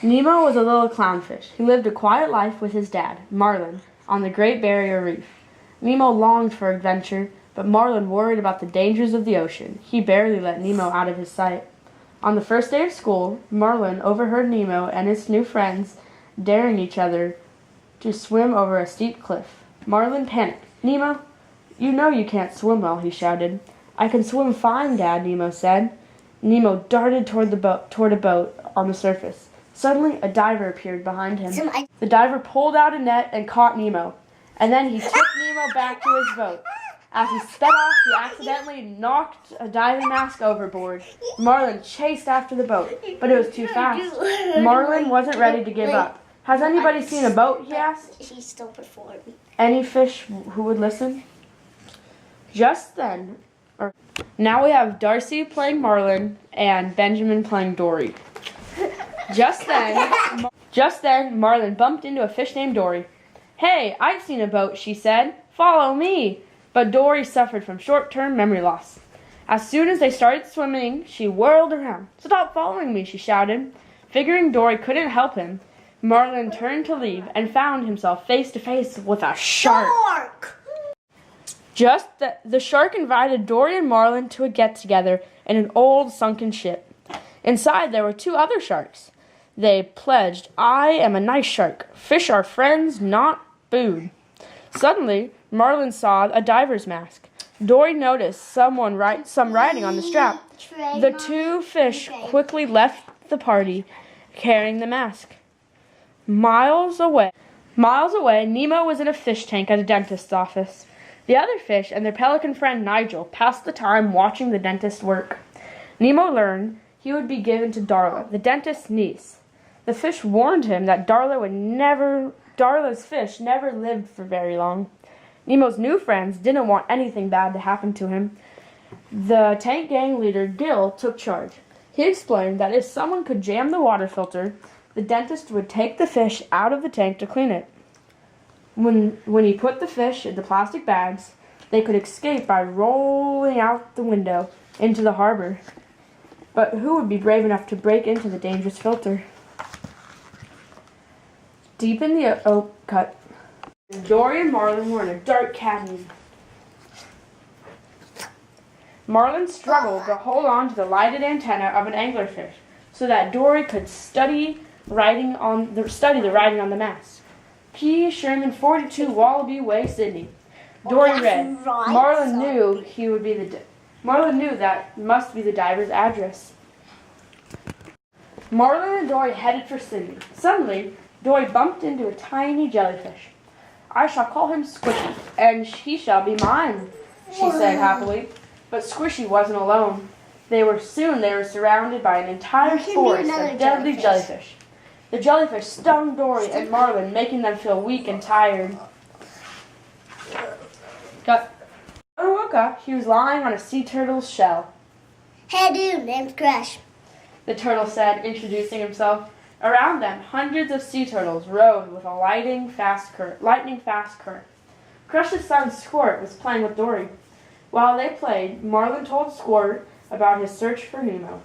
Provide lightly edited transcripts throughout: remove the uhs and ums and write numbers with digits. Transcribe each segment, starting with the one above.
Nemo was a little clownfish. He lived a quiet life with his dad, Marlin, on the Great Barrier Reef. Nemo longed for adventure, but Marlin worried about the dangers of the ocean. He barely let Nemo out of his sight. On the first day of school, Marlin overheard Nemo and his new friends daring each other to swim over a steep cliff. Marlin panicked. "Nemo, you know you can't swim well," he shouted. "I can swim fine, Dad," Nemo said. Nemo darted toward a boat on the surface. Suddenly, a diver appeared behind him. The diver pulled out a net and caught Nemo, and then he took Nemo back to his boat. As he sped off, he accidentally knocked a diving mask overboard. Marlin chased after the boat, but it was too fast. Marlin wasn't ready to give up. "Has anybody seen a boat?" he asked. He's still performing. Any fish who would listen? Now we have Darcy playing Marlin and Benjamin playing Dory. Just then, Marlin bumped into a fish named Dory. "Hey, I've seen a boat," she said. "Follow me." But Dory suffered from short-term memory loss. As soon as they started swimming, she whirled around. "Stop following me," she shouted. Figuring Dory couldn't help him, Marlin turned to leave and found himself face to face with a shark. The shark invited Dory and Marlin to a get-together in an old sunken ship. Inside there were two other sharks. They pledged, "I am a nice shark. Fish are friends, not food." Suddenly, Marlin saw a diver's mask. Dory noticed some writing on the strap. The two fish quickly left the party, carrying the mask. Miles away, Nemo was in a fish tank at a dentist's office. The other fish and their pelican friend Nigel passed the time watching the dentist work. Nemo learned he would be given to Darla, the dentist's niece. The fish warned him that Darla's fish never lived for very long. Nemo's new friends didn't want anything bad to happen to him. The tank gang leader, Gil, took charge. He explained that if someone could jam the water filter, the dentist would take the fish out of the tank to clean it. When he put the fish into plastic bags, they could escape by rolling out the window into the harbor. But who would be brave enough to break into the dangerous filter? Deep in the oak cut, Dory and Marlin were in a dark canyon. Marlin struggled to hold on to the lighted antenna of an anglerfish so that Dory could study the writing on the mast. P. Sherman 42 Wallaby Way, Sydney. Dory read. Marlin knew that must be the diver's address. Marlin and Dory headed for Sydney. Suddenly, Dory bumped into a tiny jellyfish. "I shall call him Squishy, and he shall be mine," she said happily. But Squishy wasn't alone. They were surrounded by an entire forest of deadly jellyfish. The jellyfish stung Dory and Marlin, making them feel weak and tired. When he woke up, he was lying on a sea turtle's shell. "Hey dude, name's Crush," the turtle said, introducing himself. Around them, hundreds of sea turtles rode with a lightning fast current. Crush's son Squirt was playing with Dory. While they played, Marlin told Squirt about his search for Nemo.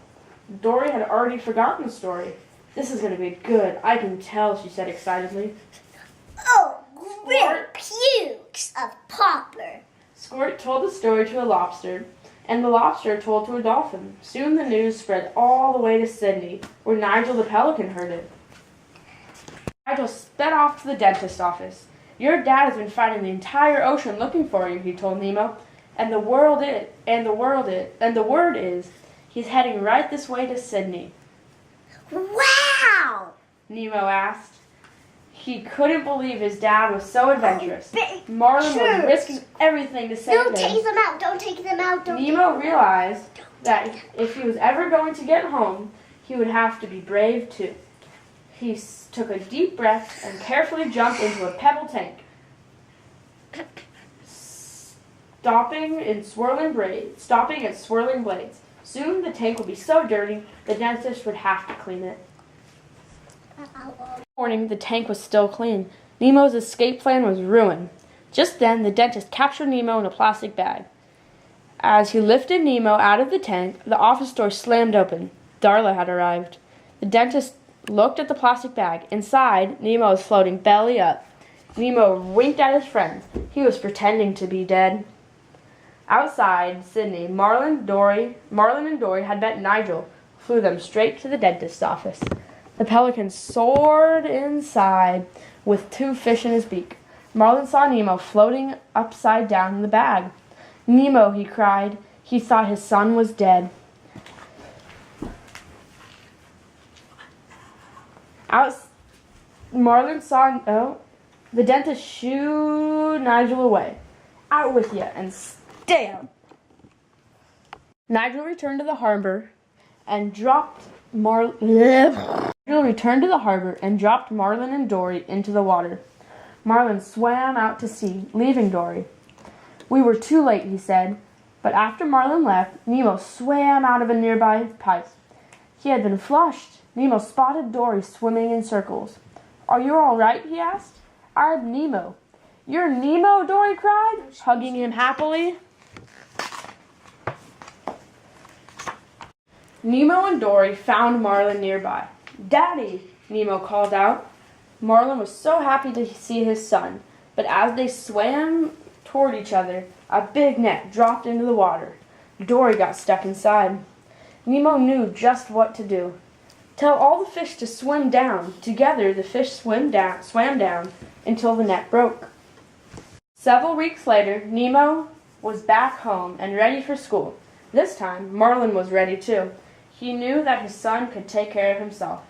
Dory had already forgotten the story. "This is going to be good, I can tell," she said excitedly. "Oh, great pukes of popper." Squirt told the story to a lobster, and the lobster told to a dolphin. Soon the news spread all the way to Sydney, where Nigel the pelican heard it. Nigel sped off to the dentist's office. "Your dad has been fighting the entire ocean looking for you," he told Nemo, and the word is he's heading right this way to Sydney. "Wow!" Nemo asked. He couldn't believe his dad was so adventurous. Marlin was risking everything to save him. Don't take them out. Nemo realized that if he was ever going to get home, he would have to be brave too. He took a deep breath and carefully jumped into a pebble tank, stopping at swirling blades. Soon the tank would be so dirty, the dentist would have to clean it. Morning, the tank was still clean. Nemo's escape plan was ruined. Just then, the dentist captured Nemo in a plastic bag. As he lifted Nemo out of the tank, the office door slammed open. Darla had arrived. The dentist looked at the plastic bag. Inside, Nemo was floating belly up. Nemo winked at his friends. He was pretending to be dead. Outside Sydney, Marlin and Dory had met Nigel, flew them straight to the dentist's office. The pelican soared inside with 2 fish in his beak. Marlin saw Nemo floating upside down in the bag. Nemo, he cried. He thought his son was dead. Marlin saw the dentist shooed Nigel away. Out with you and stay out. Nigel returned to the harbor and dropped Marlin and Dory into the water. Marlin swam out to sea, leaving Dory. We were too late, he said, but after Marlin left, Nemo swam out of a nearby pipe. He had been flushed. Nemo spotted Dory swimming in circles. Are you all right? He asked. I'm Nemo. You're Nemo? Dory cried, hugging him happily. Nemo and Dory found Marlin nearby. Daddy, Nemo called out. Marlin was so happy to see his son, but as they swam toward each other, a big net dropped into the water. Dory got stuck inside. Nemo knew just what to do. Tell all the fish to swim down. Together, the fish swam down until the net broke. Several weeks later, Nemo was back home and ready for school. This time, Marlin was ready too. He knew that his son could take care of himself.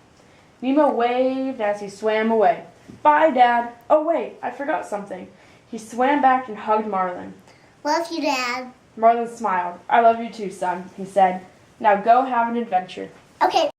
Nemo waved as he swam away. Bye, Dad. Oh, wait, I forgot something. He swam back and hugged Marlin. Love you, Dad. Marlin smiled. I love you too, son, he said. Now go have an adventure. Okay.